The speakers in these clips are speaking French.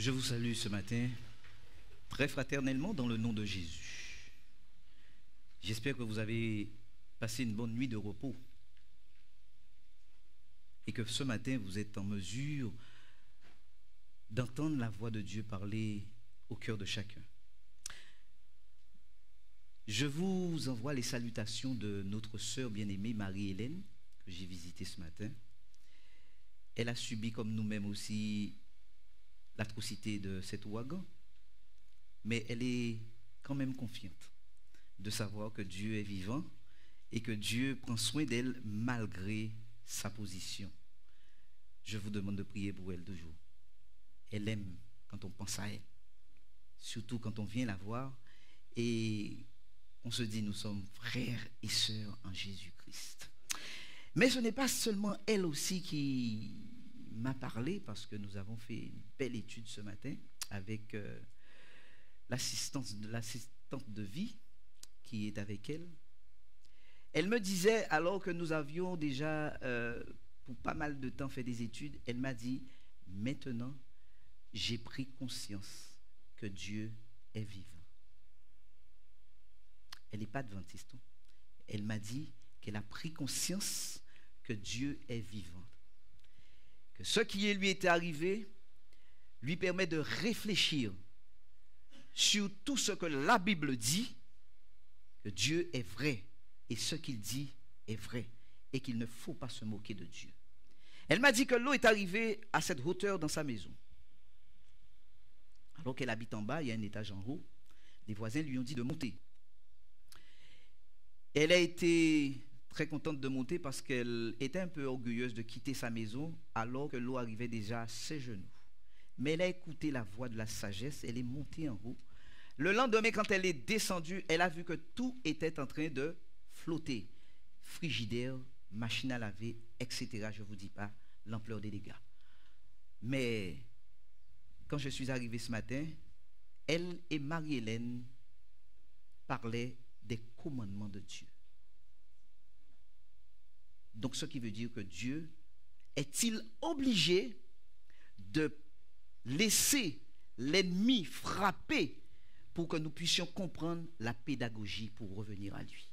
Je vous salue ce matin très fraternellement dans le nom de Jésus. J'espère que vous avez passé une bonne nuit de repos et que ce matin vous êtes en mesure d'entendre la voix de Dieu parler au cœur de chacun. Je vous envoie les salutations de notre sœur bien-aimée Marie-Hélène, que j'ai visitée ce matin. Elle a subi comme nous-mêmes aussi l'atrocité de cet ouragan, mais elle est quand même confiante de savoir que Dieu est vivant et que Dieu prend soin d'elle malgré sa position. Je vous demande de prier pour elle toujours. Elle aime quand on pense à elle, surtout quand on vient la voir et on se dit nous sommes frères et sœurs en Jésus-Christ. Mais ce n'est pas seulement elle aussi qui m'a parlé, parce que nous avons fait une belle étude ce matin avec l'assistante de vie qui est avec elle. Elle me disait, alors que nous avions déjà pour pas mal de temps fait des études, elle m'a dit, maintenant j'ai pris conscience que Dieu est vivant. Elle n'est pas adventiste. Elle m'a dit qu'elle a pris conscience que Dieu est vivant. Que ce qui lui était arrivé lui permet de réfléchir sur tout ce que la Bible dit, que Dieu est vrai et ce qu'il dit est vrai et qu'il ne faut pas se moquer de Dieu. Elle m'a dit que l'eau est arrivée à cette hauteur dans sa maison. Alors qu'elle habite en bas, il y a un étage en haut, les voisins lui ont dit de monter. Elle a été très contente de monter parce qu'elle était un peu orgueilleuse de quitter sa maison alors que l'eau arrivait déjà à ses genoux. Mais elle a écouté la voix de la sagesse, elle est montée en haut. Le lendemain, quand elle est descendue, elle a vu que tout était en train de flotter. Frigidaire, machine à laver, etc. Je ne vous dis pas l'ampleur des dégâts. Mais quand je suis arrivé ce matin, elle et Marie-Hélène parlaient des commandements de Dieu. Donc, ce qui veut dire que Dieu est-il obligé de laisser l'ennemi frapper pour que nous puissions comprendre la pédagogie pour revenir à lui?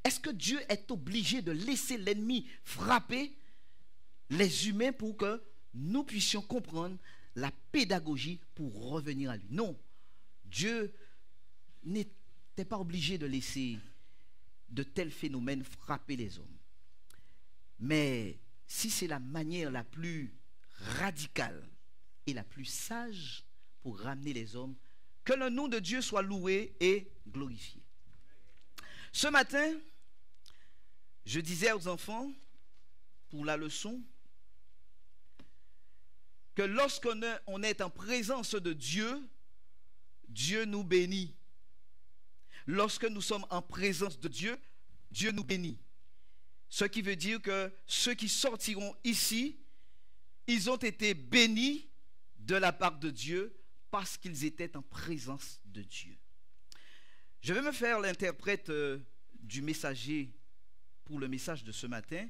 Est-ce que Dieu est obligé de laisser l'ennemi frapper les humains pour que nous puissions comprendre la pédagogie pour revenir à lui? Non, Dieu n'était pas obligé de laisser de tels phénomènes frapper les hommes. Mais si c'est la manière la plus radicale et la plus sage pour ramener les hommes, que le nom de Dieu soit loué et glorifié. Ce matin, je disais aux enfants, pour la leçon, que lorsqu'on est en présence de Dieu, Dieu nous bénit. Lorsque nous sommes en présence de Dieu, Dieu nous bénit. Ce qui veut dire que ceux qui sortiront ici, ils ont été bénis de la part de Dieu parce qu'ils étaient en présence de Dieu. Je vais me faire l'interprète du messager pour le message de ce matin,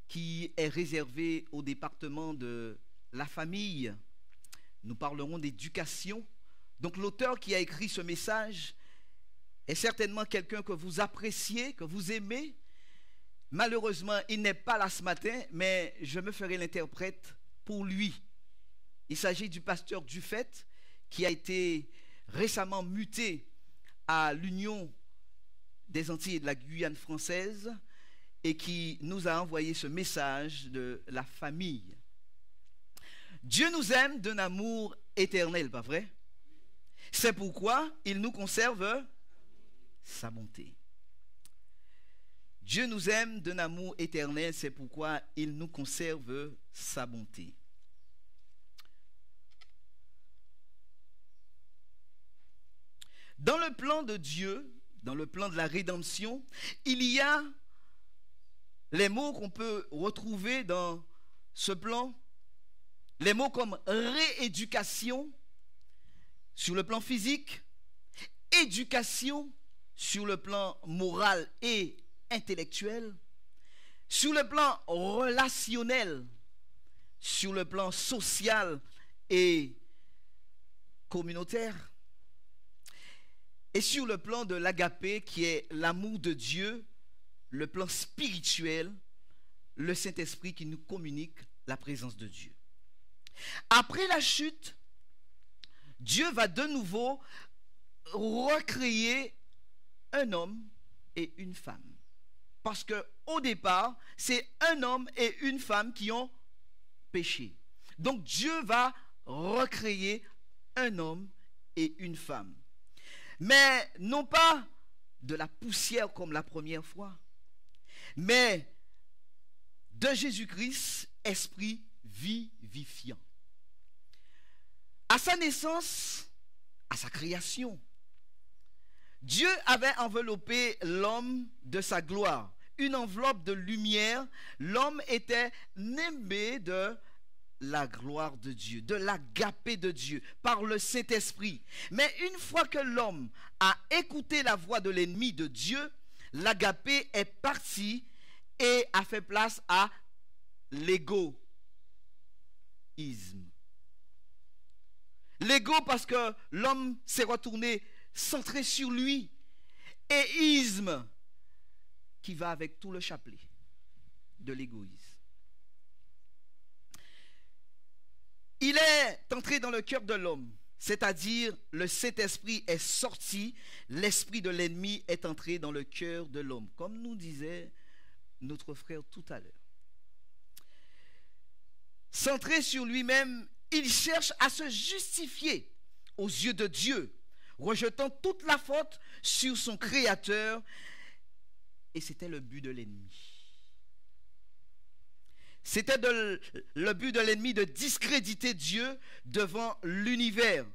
qui est réservé au département de la famille. Nous parlerons d'éducation. Donc l'auteur qui a écrit ce message est certainement quelqu'un que vous appréciez, que vous aimez. Malheureusement, il n'est pas là ce matin, mais je me ferai l'interprète pour lui. Il s'agit du pasteur Dufet, qui a été récemment muté à l'Union des Antilles et de la Guyane française et qui nous a envoyé ce message de la famille. Dieu nous aime d'un amour éternel, pas vrai? C'est pourquoi il nous conserve sa bonté. Dieu nous aime d'un amour éternel, c'est pourquoi il nous conserve sa bonté. Dans le plan de Dieu, dans le plan de la rédemption, il y a les mots qu'on peut retrouver dans ce plan, les mots comme rééducation sur le plan physique, éducation sur le plan moral et intellectuel, sur le plan relationnel, sur le plan social et communautaire. Et sur le plan de l'agapé, qui est l'amour de Dieu, le plan spirituel, le Saint-Esprit qui nous communique la présence de Dieu. Après la chute, Dieu va de nouveau recréer un homme et une femme. Parce que au départ, c'est un homme et une femme qui ont péché. Donc Dieu va recréer un homme et une femme. Mais non pas de la poussière comme la première fois, mais de Jésus-Christ, esprit vivifiant. À sa naissance, à sa création, Dieu avait enveloppé l'homme de sa gloire, une enveloppe de lumière. L'homme était nimbé de la gloire de Dieu, de l'agapé de Dieu, par le Saint-Esprit. Mais une fois que l'homme a écouté la voix de l'ennemi de Dieu, l'agapé est parti et a fait place à l'égoïsme. L'ego parce que l'homme s'est retourné centré sur lui. Et isme qui va avec tout le chapelet de l'égoïsme. Il est entré dans le cœur de l'homme, c'est-à-dire le Saint-Esprit est sorti, l'esprit de l'ennemi est entré dans le cœur de l'homme, comme nous disait notre frère tout à l'heure. Centré sur lui-même, il cherche à se justifier aux yeux de Dieu, rejetant toute la faute sur son Créateur, et c'était le but de l'ennemi. C'était le but de l'ennemi de discréditer Dieu devant l'univers.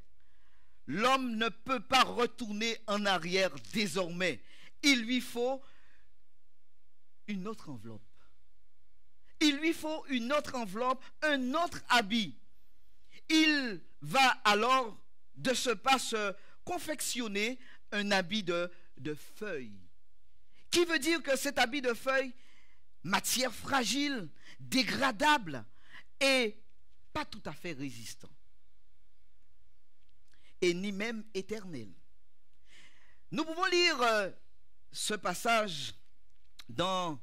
L'homme ne peut pas retourner en arrière désormais. Il lui faut une autre enveloppe. Il lui faut une autre enveloppe, un autre habit. Il va alors de ce pas se confectionner un habit de feuilles. Qui veut dire que cet habit de feuilles, matière fragile, dégradable et pas tout à fait résistant. Et ni même éternel. Nous pouvons lire ce passage dans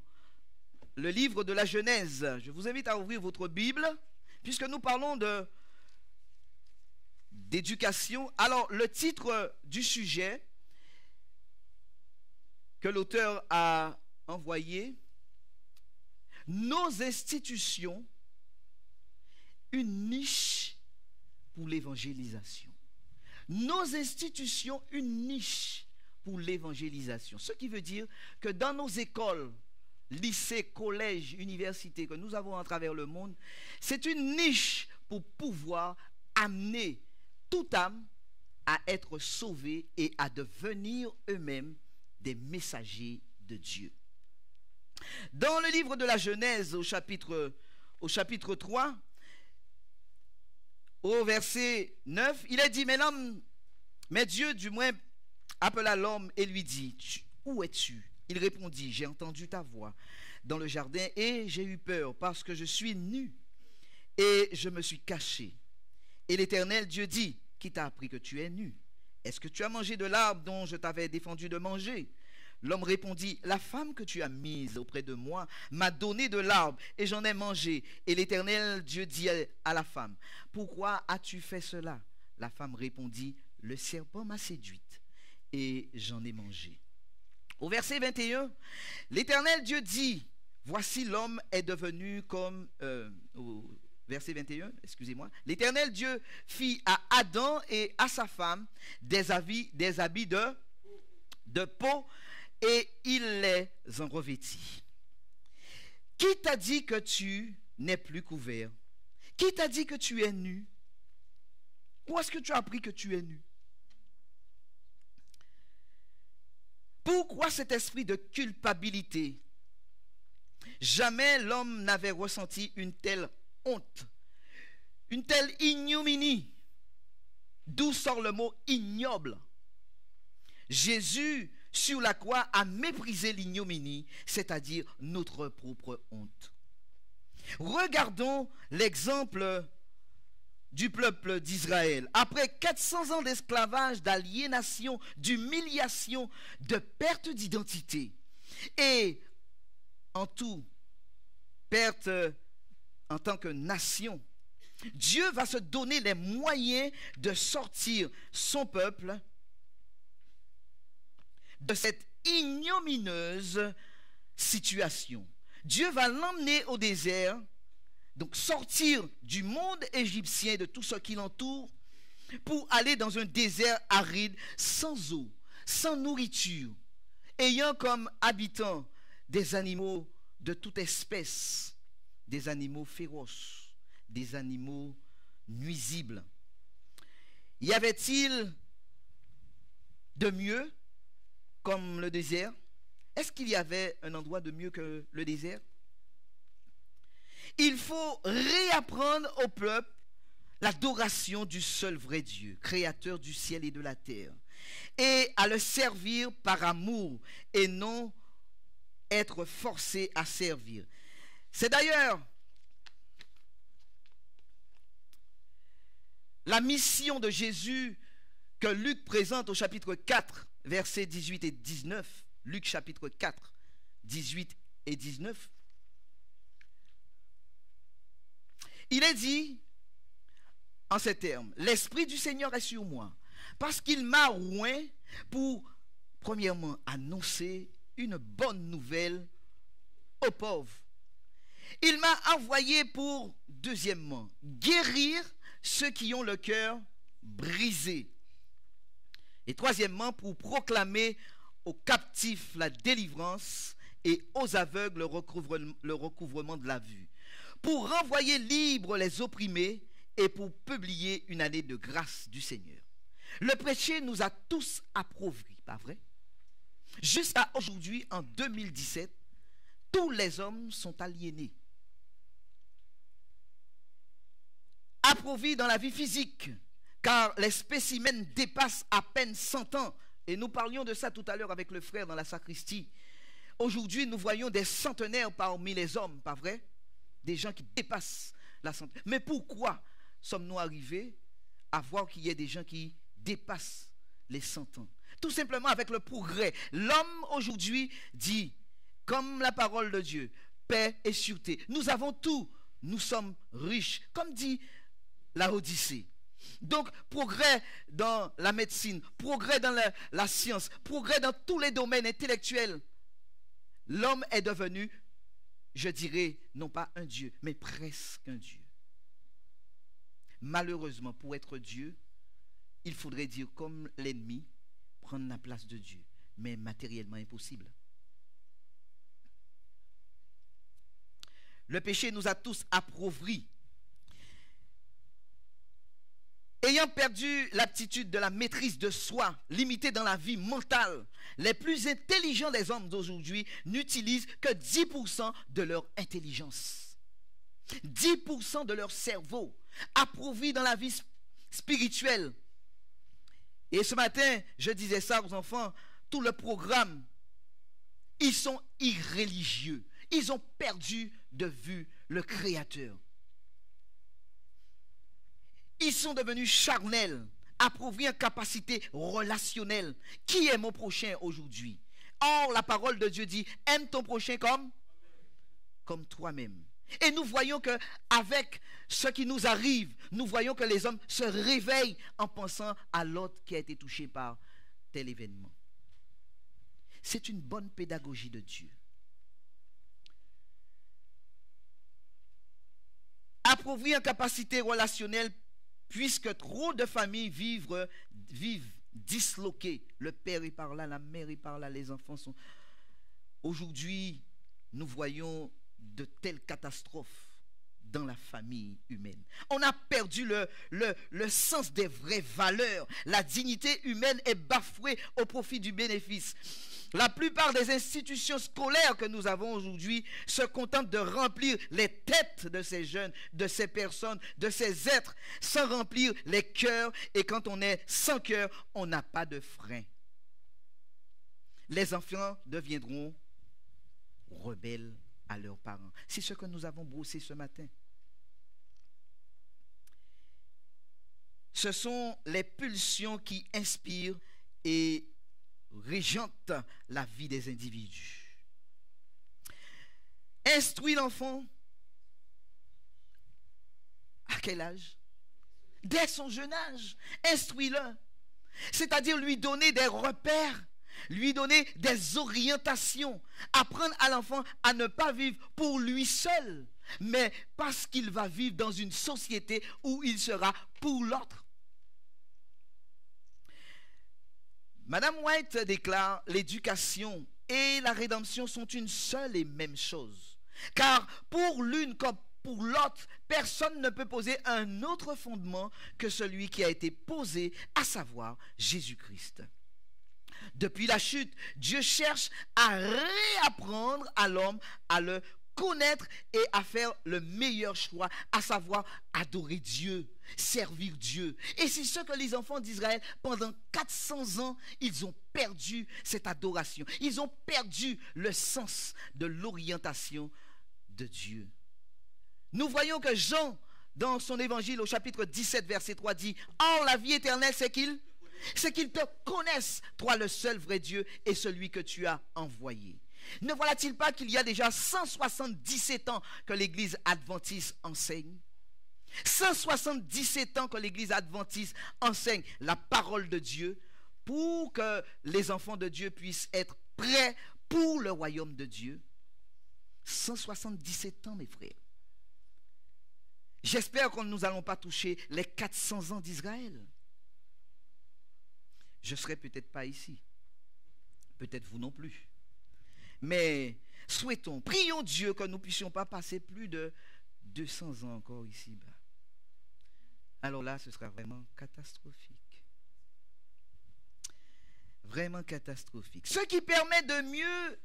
le livre de la Genèse. Je vous invite à ouvrir votre Bible, puisque nous parlons d'éducation. Alors, le titre du sujet que l'auteur a envoyé, nos institutions, une niche pour l'évangélisation. Nos institutions, une niche pour l'évangélisation. Ce qui veut dire que dans nos écoles, lycées, collèges, universités que nous avons à travers le monde, c'est une niche pour pouvoir amener toute âme à être sauvée et à devenir eux-mêmes des messagers de Dieu. Dans le livre de la Genèse, au chapitre 3, au verset 9, il est dit, mais Dieu du moins appela l'homme et lui dit, où es-tu? Il répondit, j'ai entendu ta voix dans le jardin et j'ai eu peur parce que je suis nu et je me suis caché. Et l'Éternel Dieu dit, qui t'a appris que tu es nu? Est-ce que tu as mangé de l'arbre dont je t'avais défendu de manger? L'homme répondit, la femme que tu as mise auprès de moi m'a donné de l'arbre et j'en ai mangé. Et l'Éternel Dieu dit à la femme, pourquoi as-tu fait cela? La femme répondit, le serpent m'a séduite et j'en ai mangé. Au verset 21, l'Éternel Dieu dit, voici l'homme est devenu comme... au verset 21, excusez-moi. L'Éternel Dieu fit à Adam et à sa femme des habits de peau et il les en revêtit. Qui t'a dit que tu n'es plus couvert? Qui t'a dit que tu es nu? Où est-ce que tu as appris que tu es nu? Pourquoi cet esprit de culpabilité? Jamais l'homme n'avait ressenti une telle honte, une telle ignominie. D'où sort le mot ignoble? Jésus, sur la croix, a méprisé l'ignominie, c'est-à-dire notre propre honte. Regardons l'exemple du peuple d'Israël, après 400 ans d'esclavage, d'aliénation, d'humiliation, de perte d'identité, et en tout, perte en tant que nation, Dieu va se donner les moyens de sortir son peuple de cette ignominieuse situation. Dieu va l'emmener au désert, donc sortir du monde égyptien, de tout ce qui l'entoure, pour aller dans un désert aride, sans eau, sans nourriture, ayant comme habitants des animaux de toute espèce, des animaux féroces, des animaux nuisibles. Y avait-il de mieux comme le désert? Est-ce qu'il y avait un endroit de mieux que le désert? Il faut réapprendre au peuple l'adoration du seul vrai Dieu, créateur du ciel et de la terre, et à le servir par amour et non être forcé à servir. C'est d'ailleurs la mission de Jésus que Luc présente au chapitre 4, versets 18 et 19. Luc chapitre 4, 18 et 19. Il est dit en ces termes: l'Esprit du Seigneur est sur moi, parce qu'il m'a oint pour, premièrement, annoncer une bonne nouvelle aux pauvres. Il m'a envoyé pour, deuxièmement, guérir ceux qui ont le cœur brisé. Et troisièmement, pour proclamer aux captifs la délivrance et aux aveugles le recouvrement de la vue. Pour renvoyer libres les opprimés et pour publier une année de grâce du Seigneur. Le péché nous a tous appauvris, pas vrai? Jusqu'à aujourd'hui, en 2017, tous les hommes sont aliénés. Appauvris dans la vie physique, car les spécimens dépassent à peine 100 ans. Et nous parlions de ça tout à l'heure avec le frère dans la sacristie. Aujourd'hui, nous voyons des centenaires parmi les hommes, pas vrai? Des gens qui dépassent la centaine. Mais pourquoi sommes-nous arrivés à voir qu'il y a des gens qui dépassent les 100 ans? Tout simplement avec le progrès. L'homme aujourd'hui dit, comme la parole de Dieu, paix et sûreté. Nous avons tout. Nous sommes riches. Comme dit la Odyssée. Donc, progrès dans la médecine, progrès dans la science, progrès dans tous les domaines intellectuels. L'homme est devenu, je dirais, non pas un Dieu, mais presque un Dieu. Malheureusement, pour être Dieu, il faudrait dire comme l'ennemi, prendre la place de Dieu, mais matériellement impossible. Le péché nous a tous appauvris. Ayant perdu l'aptitude de la maîtrise de soi, limitée dans la vie mentale, les plus intelligents des hommes d'aujourd'hui n'utilisent que 10% de leur intelligence. 10% de leur cerveau, appauvris dans la vie spirituelle. Et ce matin, je disais ça aux enfants, tout le programme, ils sont irréligieux. Ils ont perdu de vue le Créateur. Ils sont devenus charnels, appauvris en capacité relationnelle. Qui est mon prochain aujourd'hui? Or, la parole de Dieu dit, aime ton prochain comme toi-même. Et nous voyons que avec ce qui nous arrive, nous voyons que les hommes se réveillent en pensant à l'autre qui a été touché par tel événement. C'est une bonne pédagogie de Dieu. Appauvris en capacité relationnelle, puisque trop de familles vivent disloquées. Le père est par là, la mère est par là, les enfants sont... Aujourd'hui, nous voyons de telles catastrophes dans la famille humaine. On a perdu le sens des vraies valeurs. La dignité humaine est bafouée au profit du bénéfice. La plupart des institutions scolaires que nous avons aujourd'hui se contentent de remplir les têtes de ces jeunes, de ces personnes, de ces êtres, sans remplir les cœurs. Et quand on est sans cœur, on n'a pas de frein. Les enfants deviendront rebelles à leurs parents. C'est ce que nous avons brossé ce matin. ce sont les pulsions qui inspirent et régentent la vie des individus. Instruire l'enfant, à quel âge? Dès son jeune âge, instruis-le. C'est-à-dire lui donner des repères, lui donner des orientations, apprendre à l'enfant à ne pas vivre pour lui seul, mais parce qu'il va vivre dans une société où il sera pour l'autre. Madame White déclare: l'éducation et la rédemption sont une seule et même chose. Car pour l'une comme pour l'autre, personne ne peut poser un autre fondement que celui qui a été posé, à savoir Jésus-Christ. Depuis la chute, Dieu cherche à réapprendre à l'homme à le connaître et à faire le meilleur choix, à savoir adorer Dieu, servir Dieu. Et c'est ce que les enfants d'Israël, pendant 400 ans, ils ont perdu cette adoration. Ils ont perdu le sens de l'orientation de Dieu. Nous voyons que Jean, dans son évangile au chapitre 17, verset 3, dit: or la vie éternelle, c'est qu'ils te connaissent, toi le seul vrai Dieu et celui que tu as envoyé. Ne voilà-t-il pas qu'il y a déjà 177 ans que l'Église adventiste enseigne? 177 ans que l'Église adventiste enseigne la parole de Dieu pour que les enfants de Dieu puissent être prêts pour le royaume de Dieu. 177 ans, mes frères. J'espère que nous n'allons pas toucher les 400 ans d'Israël. Je ne serai peut-être pas ici. Peut-être vous non plus. Mais souhaitons, prions Dieu que nous ne puissions pas passer plus de 200 ans encore ici-bas. Alors là, ce sera vraiment catastrophique. Vraiment catastrophique. Ce qui permet de mieux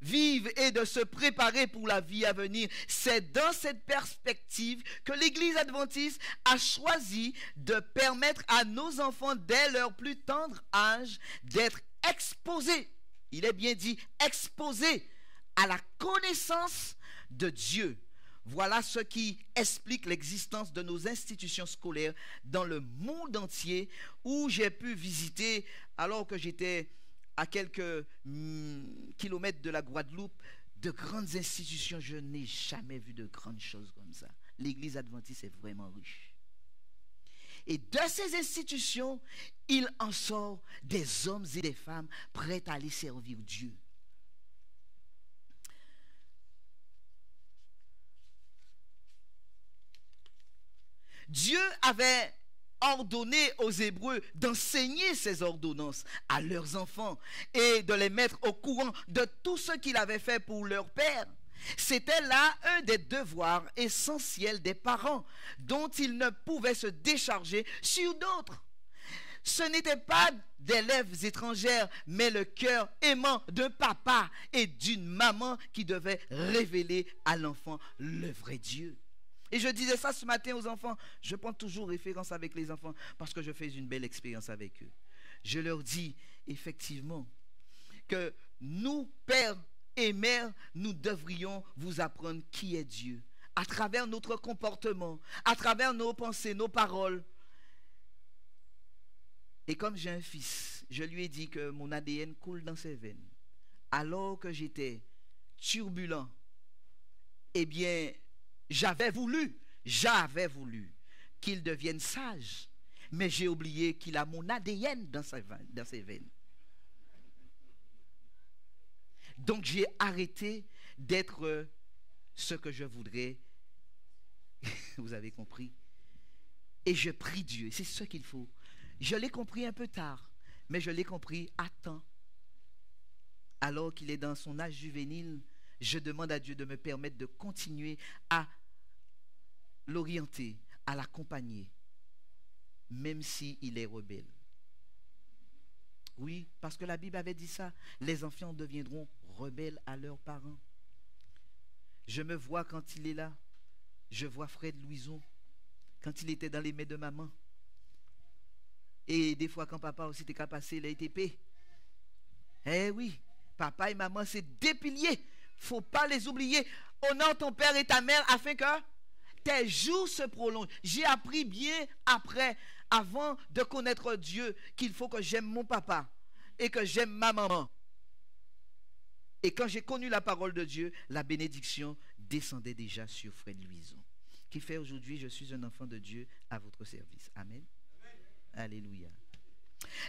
vivre et de se préparer pour la vie à venir, c'est dans cette perspective que l'Église adventiste a choisi de permettre à nos enfants, dès leur plus tendre âge, d'être exposés. Il est bien dit exposés à la connaissance de Dieu. Voilà ce qui explique l'existence de nos institutions scolaires dans le monde entier, où j'ai pu visiter, alors que j'étais à quelques kilomètres de la Guadeloupe, de grandes institutions. Je n'ai jamais vu de grandes choses comme ça. L'Église adventiste est vraiment riche. Et de ces institutions, il en sort des hommes et des femmes prêts à aller servir Dieu. Dieu avait ordonné aux Hébreux d'enseigner ces ordonnances à leurs enfants et de les mettre au courant de tout ce qu'il avait fait pour leur père. C'était là un des devoirs essentiels des parents, dont ils ne pouvaient se décharger sur d'autres. Ce n'était pas des lèvres étrangères, mais le cœur aimant d'un papa et d'une maman qui devaient révéler à l'enfant le vrai Dieu. Et je disais ça ce matin aux enfants. Je prends toujours référence avec les enfants parce que je fais une belle expérience avec eux. Je leur dis effectivement que nous, pères et mères, nous devrions vous apprendre qui est Dieu à travers notre comportement, à travers nos pensées, nos paroles. Et comme j'ai un fils, je lui ai dit que mon ADN coule dans ses veines. Alors que j'étais turbulent, eh bien, j'avais voulu qu'il devienne sage, mais j'ai oublié qu'il a mon ADN dans ses veines. Donc j'ai arrêté d'être ce que je voudrais. Vous avez compris? Et je prie Dieu, c'est ce qu'il faut. Je l'ai compris un peu tard, mais je l'ai compris à temps. Alors qu'il est dans son âge juvénile, je demande à Dieu de me permettre de continuer à l'orienter, à l'accompagner, même s'il est rebelle. Oui, parce que la Bible avait dit ça. Les enfants deviendront rebelles à leurs parents. Je me vois quand il est là. Je vois Fred Louison, quand il était dans les mains de maman. Et des fois, quand papa aussi était qu'à passer les TP. Eh oui, papa et maman, c'est des piliers. Faut pas les oublier. Honore ton père et ta mère afin que tes jours se prolongent. J'ai appris bien après avant de connaître Dieu qu'il faut que j'aime mon papa et que j'aime ma maman. Et quand j'ai connu la parole de Dieu, la bénédiction descendait déjà sur Fred Louison. Qui fait aujourd'hui, je suis un enfant de Dieu à votre service. Amen. Amen. Alléluia.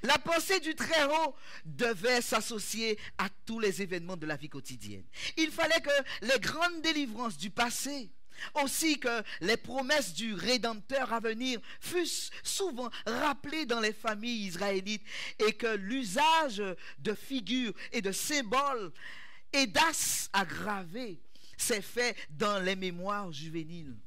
La pensée du Très-Haut devait s'associer à tous les événements de la vie quotidienne. Il fallait que les grandes délivrances du passé, aussi que les promesses du Rédempteur à venir fussent souvent rappelées dans les familles israélites et que l'usage de figures et de symboles aidasse à graver ces faits dans les mémoires juvéniles.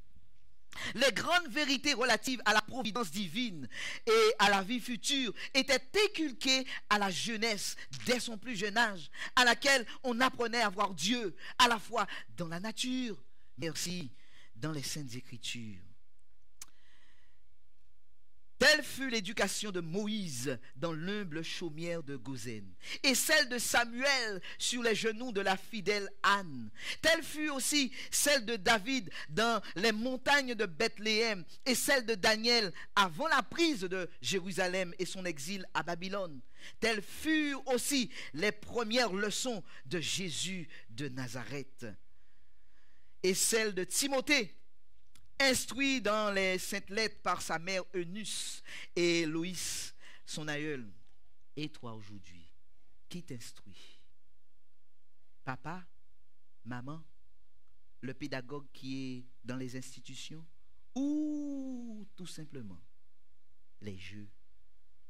Les grandes vérités relatives à la providence divine et à la vie future étaient inculquées à la jeunesse dès son plus jeune âge, à laquelle on apprenait à voir Dieu à la fois dans la nature, mais aussi dans les Saintes Écritures. Telle fut l'éducation de Moïse dans l'humble chaumière de Gozène, et celle de Samuel sur les genoux de la fidèle Anne. Telle fut aussi celle de David dans les montagnes de Bethléem, et celle de Daniel avant la prise de Jérusalem et son exil à Babylone. Telles furent aussi les premières leçons de Jésus de Nazareth. Et celle de Timothée, instruit dans les saintes lettres par sa mère Eunice et Loïs, son aïeul. Et toi aujourd'hui, qui t'instruit? Papa, maman, le pédagogue qui est dans les institutions, ou tout simplement les jeux,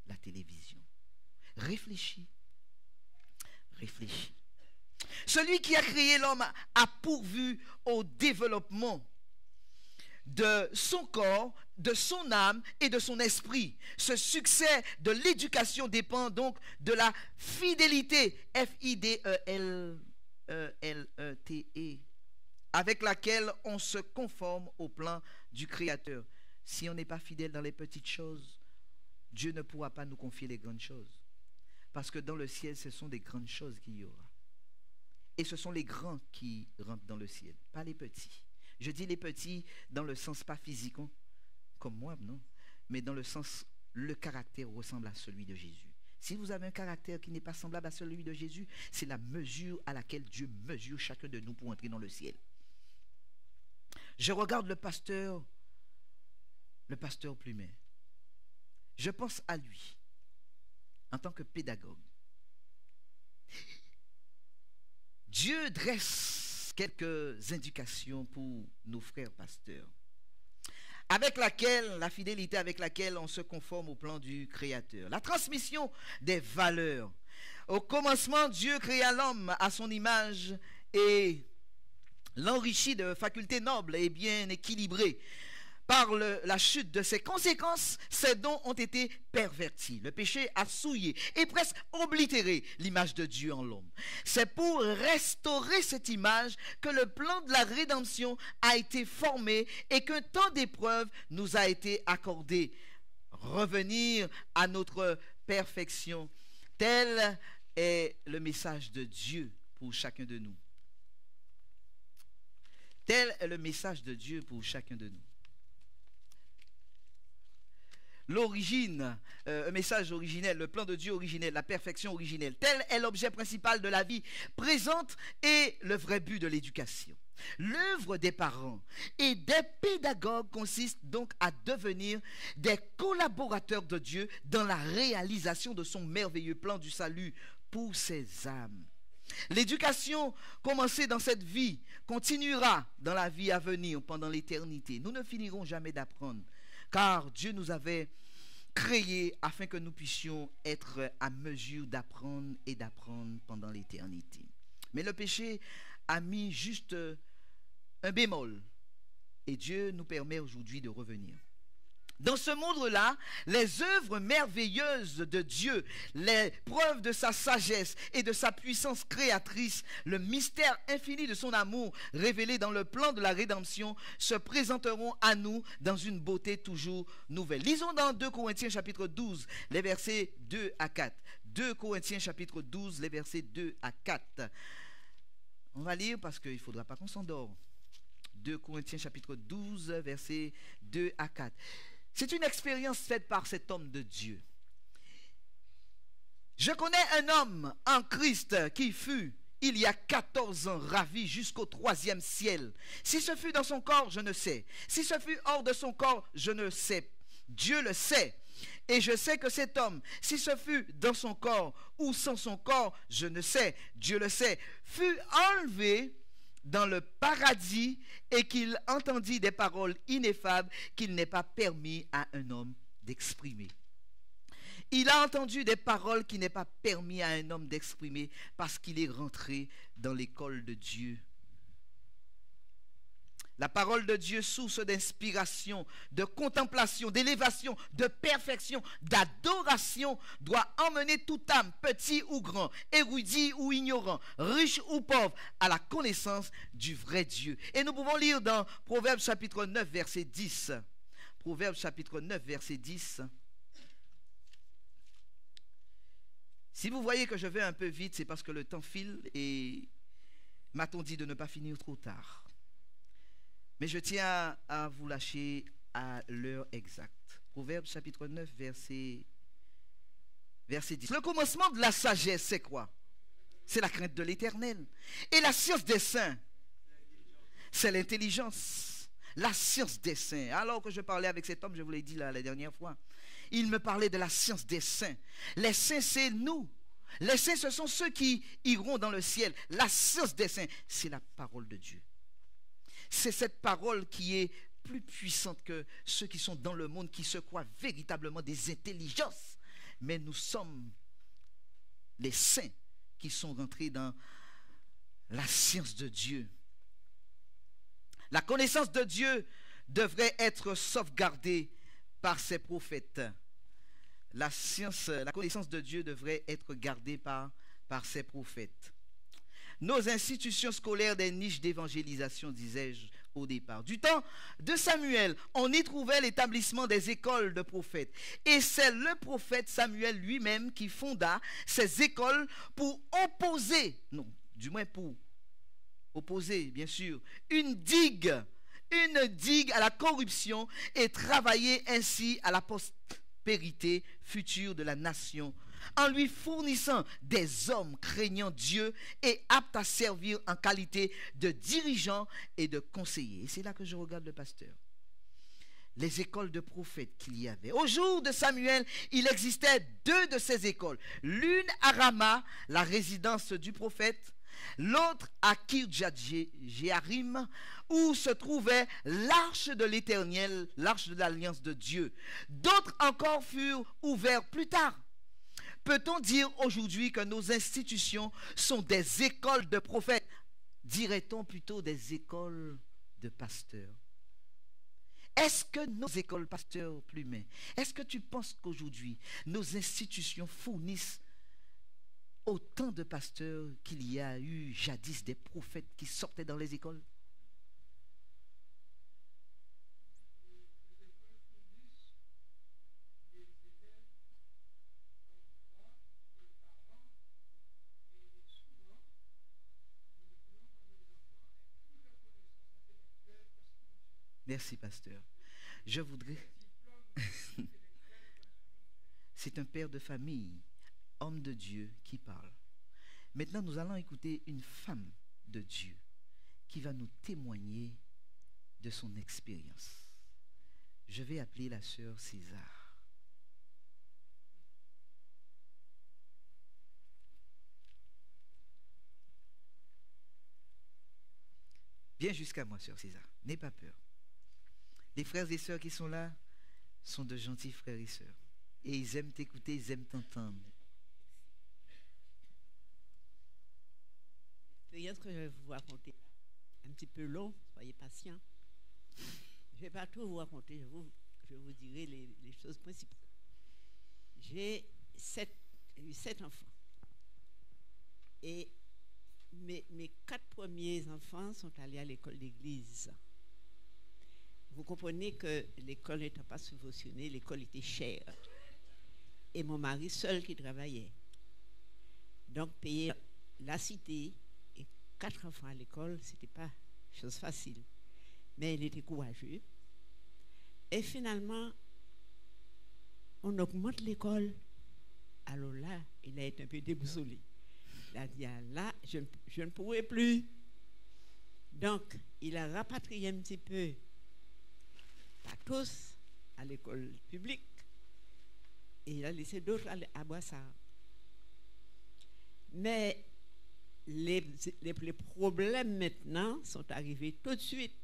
la télévision? Réfléchis. Réfléchis. Celui qui a créé l'homme a pourvu au développement de son corps, de son âme et de son esprit. Ce succès de l'éducation dépend donc de la fidélité, F-I-D-E-L-E-L-E-T-E, avec laquelle on se conforme au plan du Créateur. Si on n'est pas fidèle dans les petites choses, Dieu ne pourra pas nous confier les grandes choses. Parce que dans le ciel, ce sont des grandes choses qu'il y aura. Et ce sont les grands qui rentrent dans le ciel, pas les petits. Je dis les petits dans le sens pas physique, comme moi, non, mais dans le sens, le caractère ressemble à celui de Jésus. Si vous avez un caractère qui n'est pas semblable à celui de Jésus, c'est la mesure à laquelle Dieu mesure chacun de nous pour entrer dans le ciel. Je regarde le pasteur Plumet. Je pense à lui en tant que pédagogue. Dieu dresse quelques indications pour nos frères pasteurs, avec la fidélité avec laquelle on se conforme au plan du Créateur. La transmission des valeurs. Au commencement, Dieu créa l'homme à son image et l'enrichit de facultés nobles et bien équilibrées. Par la chute de ses conséquences, ses dons ont été pervertis. Le péché a souillé et presque oblitéré l'image de Dieu en l'homme. C'est pour restaurer cette image que le plan de la rédemption a été formé et qu'un temps d'épreuve nous a été accordé. Revenir à notre perfection. Tel est le message de Dieu pour chacun de nous. Tel est le message de Dieu pour chacun de nous. L'origine, un message originel, le plan de Dieu originel, la perfection originelle. Tel est l'objet principal de la vie présente et le vrai but de l'éducation. L'œuvre des parents et des pédagogues consiste donc à devenir des collaborateurs de Dieu dans la réalisation de son merveilleux plan du salut pour ses âmes. L'éducation commencée dans cette vie continuera dans la vie à venir pendant l'éternité. Nous ne finirons jamais d'apprendre, car Dieu nous avait créés afin que nous puissions être à mesure d'apprendre et d'apprendre pendant l'éternité. Mais le péché a mis juste un bémol et Dieu nous permet aujourd'hui de revenir. Dans ce monde-là, les œuvres merveilleuses de Dieu, les preuves de sa sagesse et de sa puissance créatrice, le mystère infini de son amour révélé dans le plan de la rédemption se présenteront à nous dans une beauté toujours nouvelle. Lisons dans 2 Corinthiens chapitre 12, les versets 2 à 4. 2 Corinthiens chapitre 12, les versets 2 à 4. On va lire parce qu'il ne faudra pas qu'on s'endort. 2 Corinthiens chapitre 12, versets 2 à 4. C'est une expérience faite par cet homme de Dieu. Je connais un homme en Christ qui fut, il y a 14 ans, ravi jusqu'au 3e ciel. Si ce fut dans son corps, je ne sais. Si ce fut hors de son corps, je ne sais. Dieu le sait. Et je sais que cet homme, si ce fut dans son corps ou sans son corps, je ne sais. Dieu le sait. Fut enlevé dans le paradis et qu'il entendit des paroles ineffables qu'il n'est pas permis à un homme d'exprimer. Il a entendu des paroles qui n'est pas permis à un homme d'exprimer parce qu'il est rentré dans l'école de Dieu. La parole de Dieu, source d'inspiration, de contemplation, d'élévation, de perfection, d'adoration, doit emmener toute âme, petit ou grand, érudit ou ignorant, riche ou pauvre, à la connaissance du vrai Dieu. Et nous pouvons lire dans Proverbes chapitre 9, verset 10. Proverbes chapitre 9, verset 10. Si vous voyez que je vais un peu vite, c'est parce que le temps file et m'a-t-on dit de ne pas finir trop tard. Mais je tiens à vous lâcher à l'heure exacte. Proverbes chapitre 9, verset 10. Le commencement de la sagesse, c'est quoi? C'est la crainte de l'Éternel. Et la science des saints, c'est l'intelligence. La science des saints. Alors que je parlais avec cet homme, je vous l'ai dit la dernière fois, il me parlait de la science des saints. Les saints, c'est nous. Les saints, ce sont ceux qui iront dans le ciel. La science des saints, c'est la parole de Dieu. C'est cette parole qui est plus puissante que ceux qui sont dans le monde, qui se croient véritablement des intelligences. Mais nous sommes les saints qui sont rentrés dans la science de Dieu. La connaissance de Dieu devrait être sauvegardée par ses prophètes. La connaissance de Dieu devrait être gardée par ses prophètes. Nos institutions scolaires des niches d'évangélisation, disais-je au départ. Du temps de Samuel, on y trouvait l'établissement des écoles de prophètes. Et c'est le prophète Samuel lui-même qui fonda ces écoles pour opposer, bien sûr, une digue à la corruption et travailler ainsi à la prospérité future de la nation, en lui fournissant des hommes craignant Dieu et aptes à servir en qualité de dirigeants et de conseillers. Et c'est là que je regarde le pasteur. Les écoles de prophètes qu'il y avait. Au jour de Samuel, il existait 2 de ces écoles. L'une à Rama, la résidence du prophète, l'autre à Kirjat-Jearim, où se trouvait l'arche de l'Éternel, l'arche de l'alliance de Dieu. D'autres encore furent ouverts plus tard. Peut-on dire aujourd'hui que nos institutions sont des écoles de prophètes? Dirait-on plutôt des écoles de pasteurs? Est-ce que nos écoles, pasteur Plumet, est-ce que tu penses qu'aujourd'hui nos institutions fournissent autant de pasteurs qu'il y a eu jadis des prophètes qui sortaient dans les écoles? Merci, pasteur. Je voudrais... C'est un père de famille, homme de Dieu qui parle. Maintenant, nous allons écouter une femme de Dieu qui va nous témoigner de son expérience. Je vais appeler la sœur César. Viens jusqu'à moi, sœur César. N'aie pas peur. Les frères et sœurs qui sont là sont de gentils frères et sœurs. Et ils aiment t'écouter, ils aiment t'entendre. L'expérience que je vais vous raconter, un petit peu long, soyez patients. Je ne vais pas tout vous raconter, je vous dirai les choses principales. J'ai eu 7 enfants. Et mes 4 premiers enfants sont allés à l'école d'église. Vous comprenez que l'école n'étant pas subventionnée, l'école était chère. Et mon mari seul qui travaillait. Donc payer la cité et 4 enfants à l'école, ce n'était pas chose facile. Mais il était courageux. Et finalement, on augmente l'école. Alors là, il a été un peu déboussolé. Il a dit, ah, là, je ne pourrai plus. Donc, il a rapatrié un petit peu, pas tous, à l'école publique, et il a laissé d'autres à Boissard. Mais les problèmes maintenant sont arrivés tout de suite.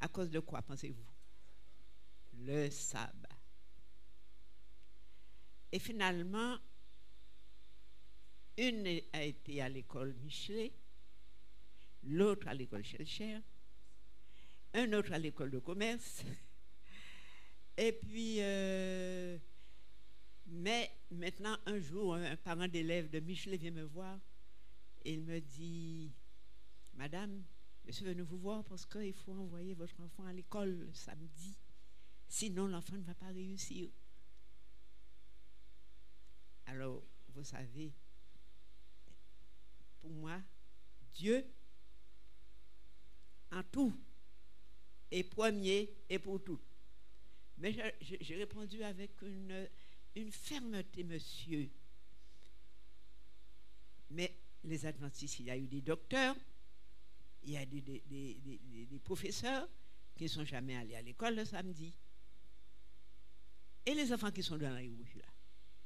À cause de quoi, pensez-vous? Le sabbat. Et finalement, une a été à l'école Michelet, l'autre à l'école Schellcher, un autre à l'école de commerce. Et puis, mais maintenant, un jour, un parent d'élève de Michelet vient me voir et il me dit, Madame, je suis venu vous voir parce qu'il faut envoyer votre enfant à l'école le samedi. Sinon, l'enfant ne va pas réussir. Alors, vous savez, pour moi, Dieu, en tout, est premier et pour tout. Mais j'ai répondu avec une fermeté, monsieur. Mais les adventistes, il y a eu des docteurs, il y a des professeurs qui ne sont jamais allés à l'école le samedi. Et les enfants qui sont dans la rue, là,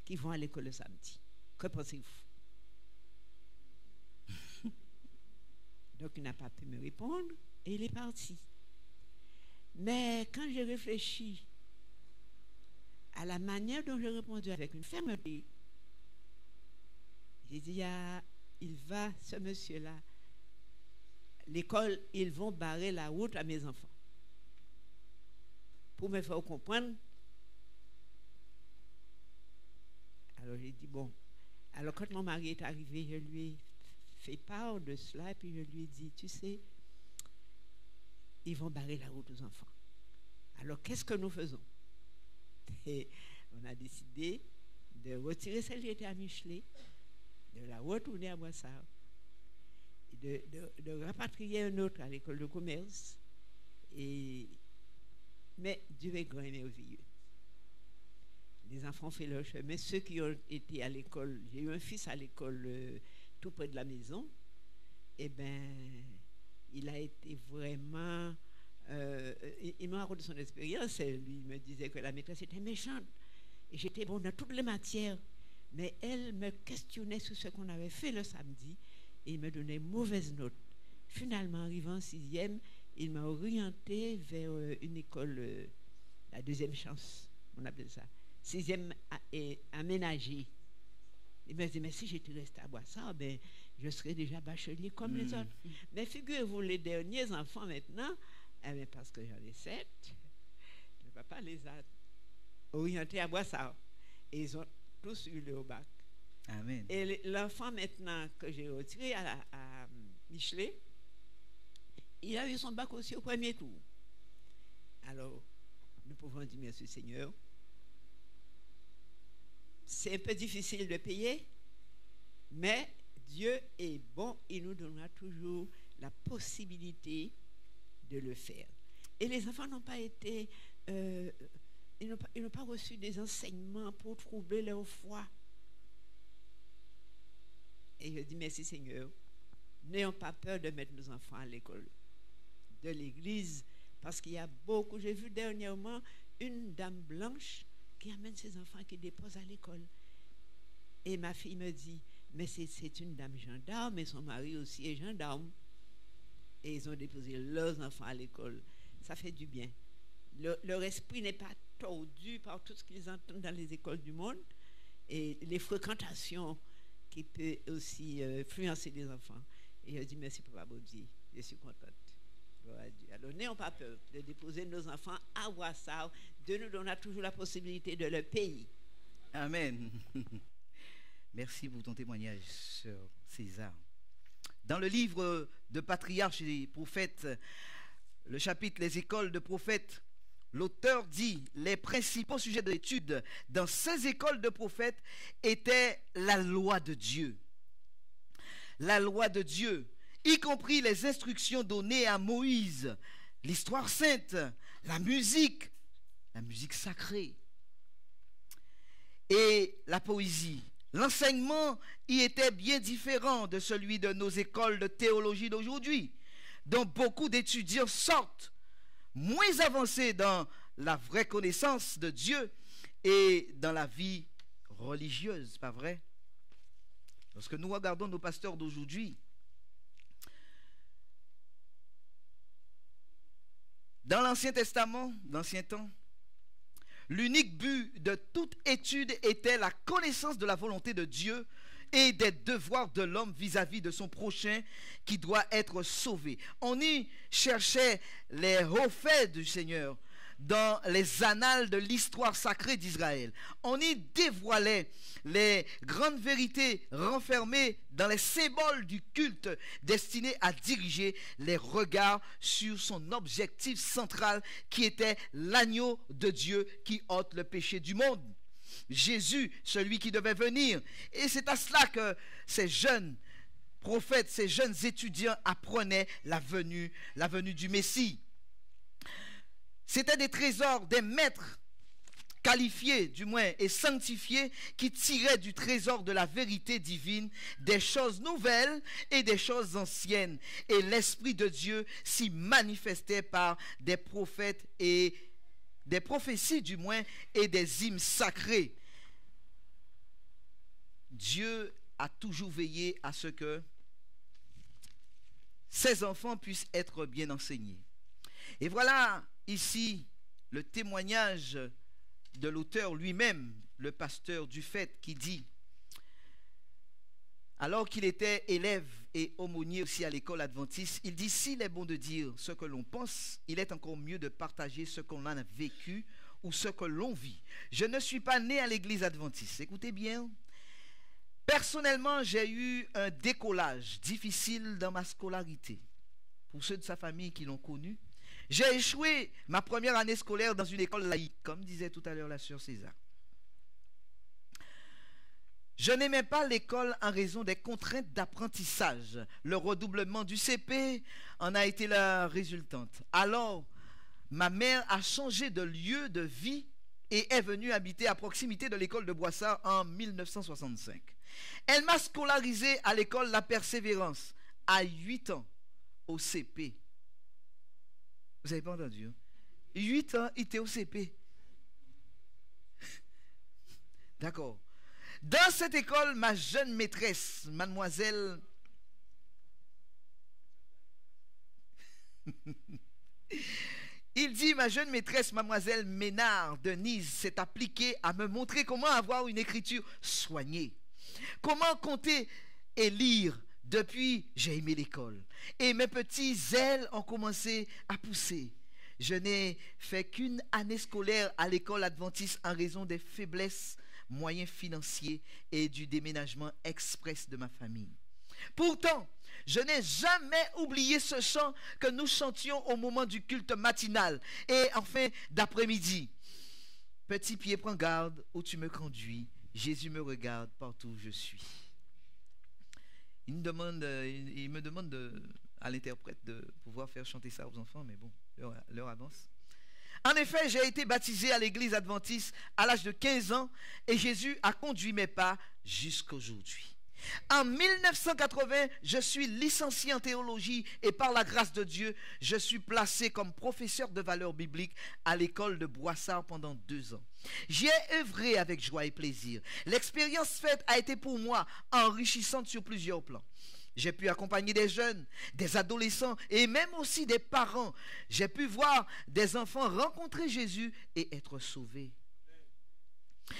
qui vont à l'école le samedi. Que pensez-vous? Donc, il n'a pas pu me répondre et il est parti. Mais quand j'ai réfléchi à la manière dont j'ai répondu avec une fermeté, j'ai dit, ah, ce monsieur-là, l'école, ils vont barrer la route à mes enfants. Pour me faire comprendre. Alors j'ai dit, bon. Alors quand mon mari est arrivé, je lui ai fait part de cela, et puis je lui ai dit, tu sais, ils vont barrer la route aux enfants. Alors qu'est-ce que nous faisons? Et on a décidé de retirer celle qui était à Michelet, de la retourner à Boissard, et de rapatrier un autre à l'école de commerce. Mais Dieu est grand et merveilleux. Les enfants ont fait leur chemin. Ceux qui ont été à l'école, j'ai eu un fils à l'école tout près de la maison, eh bien, il a été vraiment... il m'a raconté son expérience. Lui me disait que la maîtresse était méchante. Et j'étais bon dans toutes les matières. Mais elle me questionnait sur ce qu'on avait fait le samedi et il me donnait mauvaise note. Finalement, arrivant en 6e, il m'a orienté vers une école, la deuxième chance, on appelle ça. 6e aménagé. Il me dit, mais si j'étais resté à Boissard, ben, je serais déjà bachelier comme les autres. Mais figurez-vous, les derniers enfants maintenant, eh bien, parce que j'en ai 7, le papa les a orientés à Boissard. Et ils ont tous eu le bac. Amen. Et l'enfant maintenant que j'ai retiré à Michelet, il a eu son bac aussi au premier tour. Alors, nous pouvons dire merci Seigneur. C'est un peu difficile de payer, mais Dieu est bon, il nous donnera toujours la possibilité de le faire. Et les enfants n'ont pas été... ils n'ont pas reçu des enseignements pour troubler leur foi. Et je dis merci Seigneur. N'ayons pas peur de mettre nos enfants à l'école de l'église, parce qu'il y a beaucoup. J'ai vu dernièrement une dame blanche qui amène ses enfants, qui dépose à l'école. Et ma fille me dit, mais c'est une dame gendarme, et son mari aussi est gendarme. Et ils ont déposé leurs enfants à l'école. Ça fait du bien. Leur esprit n'est pas tordu par tout ce qu'ils entendent dans les écoles du monde et les fréquentations qui peuvent aussi influencer les enfants. Et je dis merci Papa Baudier, je suis contente. Gloire à Dieu. Alors n'ayons pas peur de déposer nos enfants à Boissard. Dieu nous donnera toujours la possibilité de le payer. Amen. Merci pour ton témoignage, sœur César. Dans le livre de Patriarches et Prophètes, le chapitre Les écoles de prophètes, l'auteur dit les principaux sujets d'étude dans ces écoles de prophètes étaient la loi de Dieu. La loi de Dieu, y compris les instructions données à Moïse, l'histoire sainte, la musique sacrée. et la poésie. L'enseignement y était bien différent de celui de nos écoles de théologie d'aujourd'hui, dont beaucoup d'étudiants sortent moins avancés dans la vraie connaissance de Dieu et dans la vie religieuse, pas vrai? Lorsque nous regardons nos pasteurs d'aujourd'hui, dans l'Ancien Testament, l'ancien temps, l'unique but de toute étude était la connaissance de la volonté de Dieu et des devoirs de l'homme vis-à-vis de son prochain qui doit être sauvé. On y cherchait les hauts faits du Seigneur dans les annales de l'histoire sacrée d'Israël. On y dévoilait les grandes vérités renfermées dans les symboles du culte destinés à diriger les regards sur son objectif central qui était l'agneau de Dieu qui ôte le péché du monde. Jésus, celui qui devait venir. Et c'est à cela que ces jeunes prophètes, ces jeunes étudiants apprenaient la venue du Messie. C'était des trésors, des maîtres qualifiés du moins et sanctifiés qui tiraient du trésor de la vérité divine des choses nouvelles et des choses anciennes. Et l'Esprit de Dieu s'y manifestait par des prophètes et des prophéties du moins et des hymnes sacrés. Dieu a toujours veillé à ce que ses enfants puissent être bien enseignés. Et voilà ici le témoignage de l'auteur lui-même, le pasteur Dufay, qui dit, alors qu'il était élève et aumônier aussi à l'école adventiste, il dit, s'il est bon de dire ce que l'on pense, il est encore mieux de partager ce qu'on a vécu ou ce que l'on vit. Je ne suis pas né à l'église adventiste, écoutez bien. Personnellement, j'ai eu un décollage difficile dans ma scolarité. Pour ceux de sa famille qui l'ont connu, j'ai échoué ma première année scolaire dans une école laïque, comme disait tout à l'heure la sœur César. Je n'aimais pas l'école en raison des contraintes d'apprentissage. Le redoublement du CP en a été la résultante. Alors, ma mère a changé de lieu de vie et est venue habiter à proximité de l'école de Boissard en 1965. Elle m'a scolarisé à l'école La Persévérance à 8 ans au CP. Vous n'avez pas entendu, hein? 8 ans, il était au CP. D'accord. Dans cette école, ma jeune maîtresse, mademoiselle... Il dit, ma jeune maîtresse, mademoiselle Ménard Denise, s'est appliquée à me montrer comment avoir une écriture soignée. Comment compter et lire. Depuis, j'ai aimé l'école. Et mes petits ailes ont commencé à pousser. Je n'ai fait qu'une année scolaire à l'école adventiste en raison des faiblesses, moyens financiers et du déménagement express de ma famille. Pourtant, je n'ai jamais oublié ce chant que nous chantions au moment du culte matinal et en fin d'après-midi. Petit pied, prends garde où tu me conduis. Jésus me regarde partout où je suis. Il me demande à l'interprète de pouvoir faire chanter ça aux enfants, mais bon, l'heure avance. En effet, j'ai été baptisé à l'église adventiste à l'âge de 15 ans et Jésus a conduit mes pas jusqu'aujourd'hui. En 1980, je suis licencié en théologie et par la grâce de Dieu, je suis placé comme professeur de valeurs bibliques à l'école de Boissard pendant 2 ans. J'y ai œuvré avec joie et plaisir. L'expérience faite a été pour moi enrichissante sur plusieurs plans. J'ai pu accompagner des jeunes, des adolescents et même aussi des parents. J'ai pu voir des enfants rencontrer Jésus et être sauvés.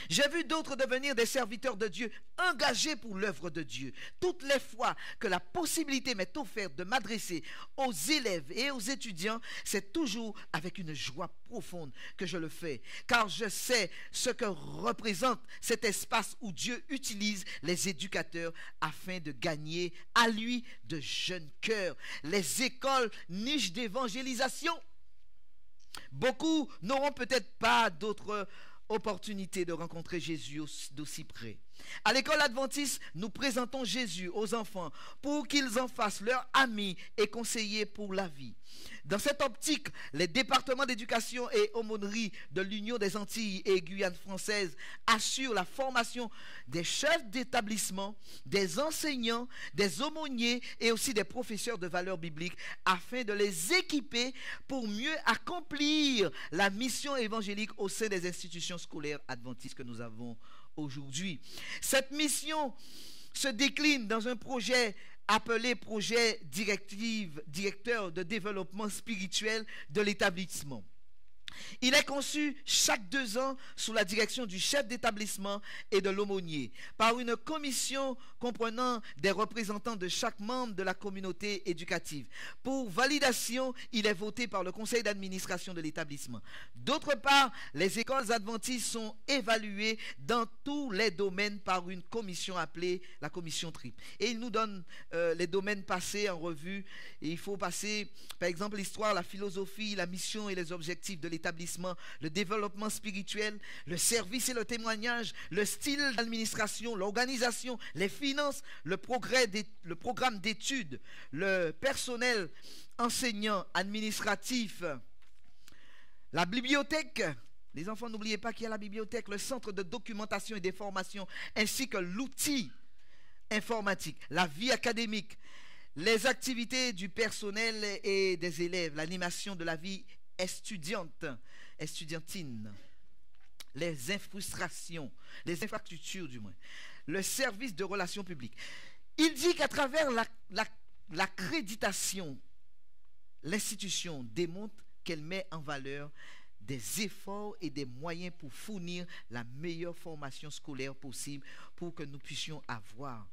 J'ai vu d'autres devenir des serviteurs de Dieu, engagés pour l'œuvre de Dieu. Toutes les fois que la possibilité m'est offerte de m'adresser aux élèves et aux étudiants, c'est toujours avec une joie profonde que je le fais. Car je sais ce que représente cet espace où Dieu utilise les éducateurs afin de gagner à lui de jeunes cœurs. Les écoles niches d'évangélisation. Beaucoup n'auront peut-être pas d'autres opportunité de rencontrer Jésus d'aussi près. À l'école adventiste, nous présentons Jésus aux enfants pour qu'ils en fassent leurs amis et conseillers pour la vie. Dans cette optique, les départements d'éducation et aumônerie de l'Union des Antilles et Guyane française assurent la formation des chefs d'établissement, des enseignants, des aumôniers et aussi des professeurs de valeurs bibliques afin de les équiper pour mieux accomplir la mission évangélique au sein des institutions scolaires adventistes que nous avons aujourd'hui. Cette mission se décline dans un projet appelé projet directeur de développement spirituel de l'établissement. Il est conçu chaque 2 ans sous la direction du chef d'établissement et de l'aumônier, par une commission comprenant des représentants de chaque membre de la communauté éducative. Pour validation, il est voté par le conseil d'administration de l'établissement. D'autre part, les écoles adventistes sont évaluées dans tous les domaines par une commission appelée la commission triple. Et il nous donne les domaines passés en revue. Et il faut passer, par exemple, l'histoire, la philosophie, la mission et les objectifs de l'établissement, le développement spirituel, le service et le témoignage, le style d'administration, l'organisation, les finances, le programme d'études, le personnel enseignant, administratif, la bibliothèque. Les enfants, n'oubliez pas qu'il y a la bibliothèque, le centre de documentation et d'information, ainsi que l'outil informatique, la vie académique, les activités du personnel et des élèves, l'animation de la vie estudiantine, les infrastructures du moins, le service de relations publiques. Il dit qu'à travers l'accréditation, l'institution démontre qu'elle met en valeur des efforts et des moyens pour fournir la meilleure formation scolaire possible pour que nous puissions avoir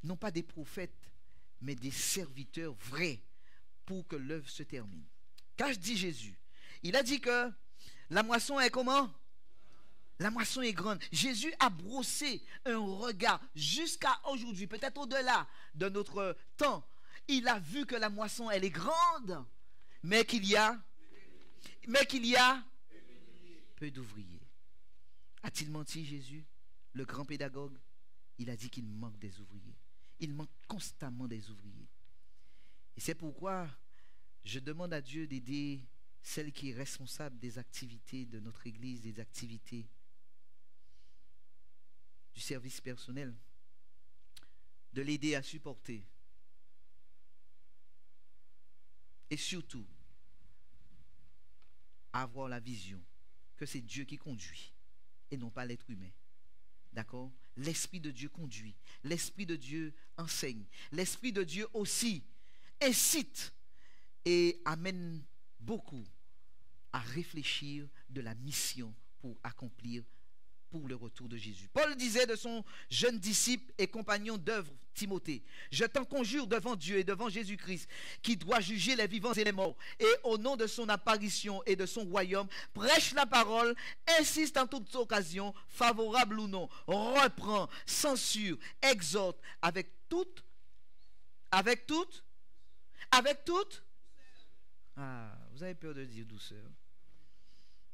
non pas des prophètes mais des serviteurs vrais pour que l'œuvre se termine. Qu'a dit Jésus? Il a dit que la moisson est comment? La moisson est grande. Jésus a brossé un regard jusqu'à aujourd'hui, peut-être au-delà de notre temps. Il a vu que la moisson, elle est grande, mais qu'il y a peu d'ouvriers. A-t-il menti, Jésus, le grand pédagogue? Il a dit qu'il manque des ouvriers. Il manque constamment des ouvriers. Et c'est pourquoi je demande à Dieu d'aider celle qui est responsable des activités de notre Église, des activités du service personnel, de l'aider à supporter. Et surtout, à avoir la vision que c'est Dieu qui conduit et non pas l'être humain. D'accord? L'Esprit de Dieu conduit. L'Esprit de Dieu enseigne. L'Esprit de Dieu aussi incite et amène beaucoup à réfléchir de la mission pour accomplir pour le retour de Jésus. Paul disait de son jeune disciple et compagnon d'œuvre, Timothée: je t'en conjure devant Dieu et devant Jésus-Christ, qui doit juger les vivants et les morts, et au nom de son apparition et de son royaume, prêche la parole, insiste en toutes occasions, favorable ou non, reprend, censure, exhorte avec toute. Ah, vous avez peur de dire douceur.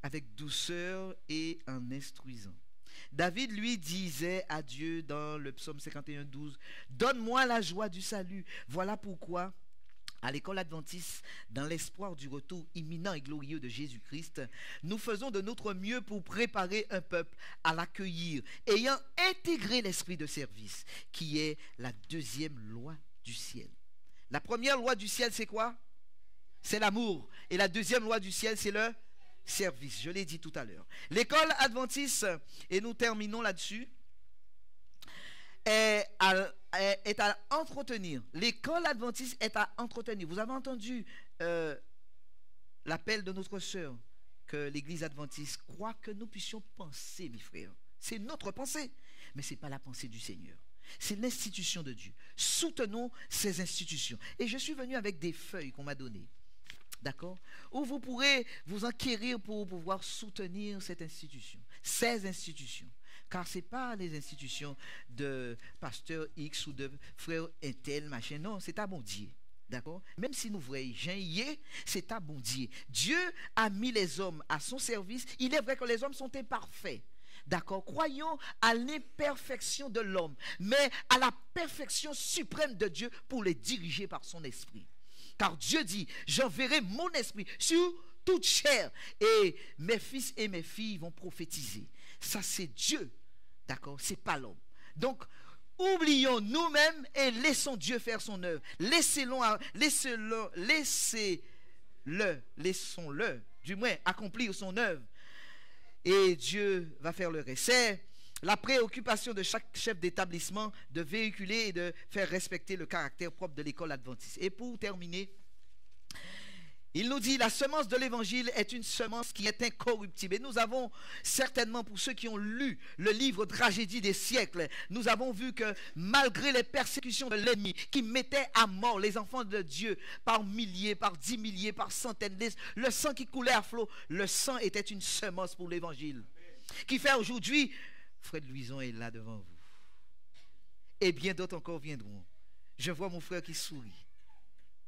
Avec douceur et en instruisant. David, lui, disait à Dieu dans le psaume 51, 12, donne-moi la joie du salut. Voilà pourquoi, à l'école adventiste, dans l'espoir du retour imminent et glorieux de Jésus-Christ, nous faisons de notre mieux pour préparer un peuple à l'accueillir, ayant intégré l'esprit de service, qui est la deuxième loi du ciel. La première loi du ciel, c'est quoi? C'est l'amour. Et la deuxième loi du ciel, c'est le service. Je l'ai dit tout à l'heure. L'école adventiste, et nous terminons là-dessus, est à entretenir. L'école adventiste est à entretenir. Vous avez entendu l'appel de notre sœur que l'église adventiste croit que nous puissions penser, mes frères. C'est notre pensée, mais ce n'est pas la pensée du Seigneur. C'est l'institution de Dieu. Soutenons ces institutions. Et je suis venu avec des feuilles qu'on m'a données. D'accord? Où vous pourrez vous enquérir pour pouvoir soutenir cette institution, ces institutions. Car ce n'est pas les institutions de pasteur X ou de frère Intel, machin. Non, c'est à bon Dieu. D'accord? Même si nous voyons, c'est à bon Dieu. Dieu a mis les hommes à son service. Il est vrai que les hommes sont imparfaits. D'accord? Croyons à l'imperfection de l'homme, mais à la perfection suprême de Dieu pour les diriger par son esprit. Car Dieu dit, j'enverrai mon esprit sur toute chair et mes fils et mes filles vont prophétiser. Ça, c'est Dieu. D'accord? C'est pas l'homme. Donc, oublions nous-mêmes et laissons Dieu faire son œuvre. Laissons-le, du moins, accomplir son œuvre. Et Dieu va faire le reste. C'est la préoccupation de chaque chef d'établissement de véhiculer et de faire respecter le caractère propre de l'école adventiste. Et pour terminer, il nous dit, la semence de l'évangile est une semence qui est incorruptible. Et nous avons certainement, pour ceux qui ont lu le livre Tragédie des siècles, nous avons vu que malgré les persécutions de l'ennemi qui mettaient à mort les enfants de Dieu par milliers, par 10 milliers, par centaines, le sang qui coulait à flot, le sang était une semence pour l'évangile. Qui fait aujourd'hui, Fred Louison est là devant vous. Et bien d'autres encore viendront. Je vois mon frère qui sourit.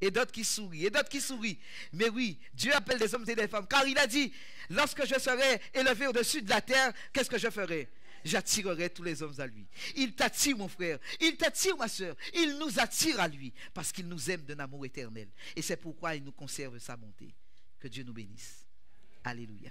Et d'autres qui sourient, et d'autres qui sourient. Mais oui, Dieu appelle des hommes et des femmes. Car il a dit, lorsque je serai élevé au-dessus de la terre, qu'est-ce que je ferai? J'attirerai tous les hommes à lui. Il t'attire, mon frère. Il t'attire, ma soeur. Il nous attire à lui. Parce qu'il nous aime d'un amour éternel. Et c'est pourquoi il nous conserve sa bonté. Que Dieu nous bénisse. Alléluia.